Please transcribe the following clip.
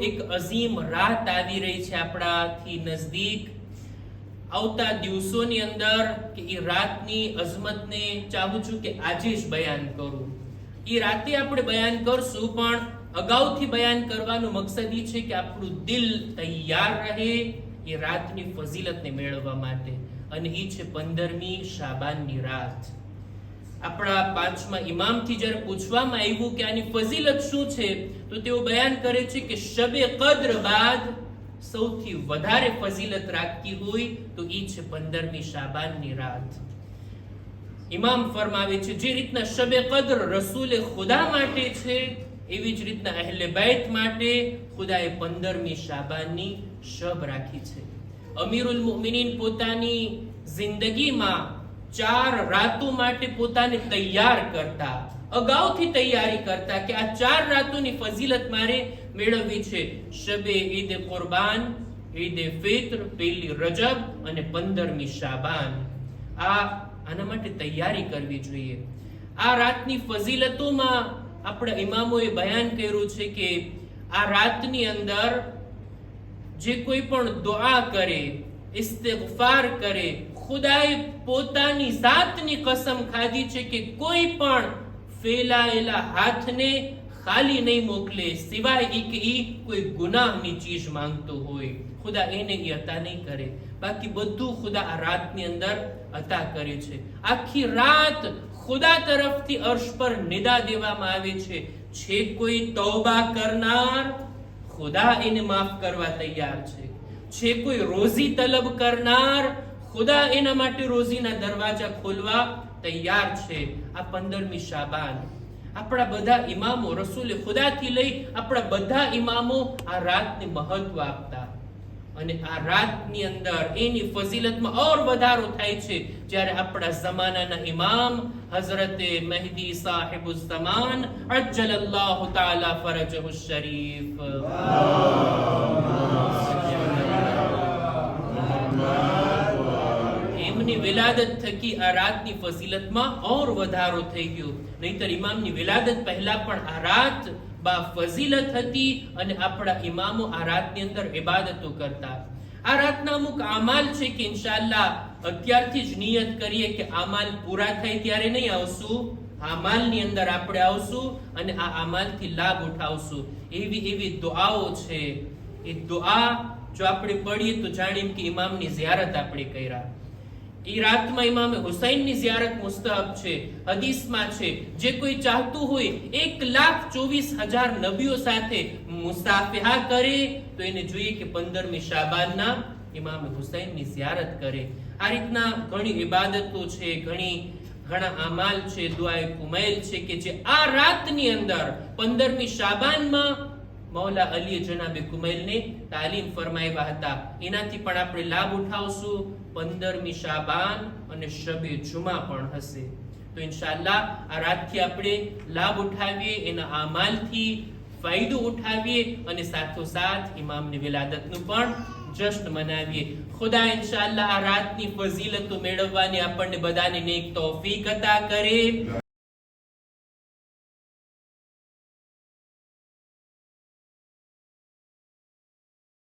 એક અઝીમ રાત આવી રહી છે આપણાથી નજદીક આવતા દિવસોની અંદર કે એ રાતની અઝમતને ચાહું છું કે આજે જ બયાન કરું. એ રાતે આપણે બયાન કરશું, પણ અગાઉથી બયાન કરવાનો મકસદ એ છે કે આપણું દિલ તૈયાર રહે એ રાતની ફઝીલતને મેળવવા માટે. અને એ છે 15મી શાબાનની રાત. આપણા પાંચમા ઇમામથી જ્યારે પૂછવામાં આવ્યું કે આની ફઝીલત શું છે, તો તેઓ બયાન કરે છે કે શબે કદ્ર બાદ સૌથી વધારે ફઝીલત રાખતી હોય તો એ છે 15મી શાબાનની રાત. ઇમામ ફરમાવે છે જે રીતના શબે કદ્ર રસૂલે ખુદા માટે છે, એવી જ રીતના અહેલે બેત માટે ખુદાએ 15મી શાબાનની શબ રાખી છે. અમીરુલ મુમિનીન પોતાની જિંદગીમાં 4 રાતો માટે પોતાને તૈયાર કરતા, અગાઉથી તૈયારી કરતા કે આ 4 રાતોની ફઝીલત મારે મેળવવી છે. શબે ઈદ કુરબાન, ઈદ ફિત્ર, પહેલી રજબ અને 15મી શાબાન. આના માટે તૈયારી કરવી જોઈએ. આ રાતની ફઝીલતોમાં આપણા ઇમામોએ બયાન કર્યું છે કે આ રાતની અંદર જે કોઈ પણ દુઆ કરે, ઇસ્તિગફાર કરે, ખુદાએ પોતાની જાતની કસમ ખાધી છે કે કોઈ પણ ફેલાયેલા હાથને ખાલી નહીં મોકલે, સિવાય કે કોઈ ગુનાહની ચીજ માંગતો હોય. ખુદા એને અતા નહીં કરે, બાકી બધું ખુદા આ રાતની અંદર અતા કરે છે. આખી રાત ખુદા તરફથી અર્શ પર નિદા દેવામાં આવે છે કોઈ તૌબા કરનાર, ખુદા એને માફ કરવા તૈયાર છે કોઈ રોઝી તલબ કરનાર, ખુદા એના માટે રોઝીના દરવાજા ખોલવા તૈયાર છે. આ 15મી શાબાન આપણા બધા ઇમામો, રસૂલે ખુદાથી લઈ આપણા બધા ઇમામો આ રાતને મહત્વ આપતા. અને આ રાતની અંદર એની ફઝીલતમાં ઓર વધારો થાય છે જ્યારે આપણા જમાનાના ઇમામ હઝરતે મહેદી સાહિબુઝ ઝમાન અજ્જલલ્લાહુ તઆલા ફરજહુ શરીફ એમની વિલાદત થકી આ રાતની ફઝીલતમાં ઓર વધારો થઈ ગયો. નહીતર ઇમામની વિલાદત પહેલા પણ આ રાત બા ફઝીલત હતી અને આપણા ઇમામો આ રાતની અંદર ઇબાદતો કરતા. આ રાતના અમુક આમાલ છે કે ઇન્શાઅલ્લાહ અત્યારથી જ નિયત કરીએ કે આમાલ પૂરા થાય ત્યારે નહીં આવશું, આમાલની અંદર આપણે આવશું અને આ આમાલથી લાભ ઉઠાવશું. એવી દુઆઓ છે. એ દુઆ જો આપણે પડીએ તો જાણીએ કે ઇમામની ઝિયારત આપણે કર્યા. એ રાતમાં ઇમામે હુસૈનની ઝિયારત મુસ્તહબ છે. હદીસમાં છે જે કોઈ ચાહતું હોય 1,24,000 નબીઓ સાથે મુસાફિહા કરે તો એને જોઈએ કે 15મી શાબાનના ઇમામે હુસૈનની ઝિયારત કરે. આ રીતના ઘણી ઇબાદતો છે, ઘણા અમાલ છે, દુઆએ કુમૈલ છે કે જે આ રાતની અંદર 15મી શાબાનમાં મૌલા અલી જનાબે કુમૈલને તાલીમ ફરમાવ્યા હતા. એનાથી પણ આપણે લાભ ઉઠાવશું. 15મી શાબાન અને શબે જુમા પણ હશે. તો ઇન્શાઅલ્લાહ આ રાતથી આપણે લાભ ઉઠાવીએ, એના આમાલથી ફાયદો ઉઠાવીએ અને સાથોસાથ ઇમામની વિલાદતનું પણ જશ્ન મનાવીએ. ખુદા ઇન્શાઅલ્લાહ આ રાતની ફઝીલતો મેળવવાની આપણને બધાને નેક તૌફીક અતા કરે.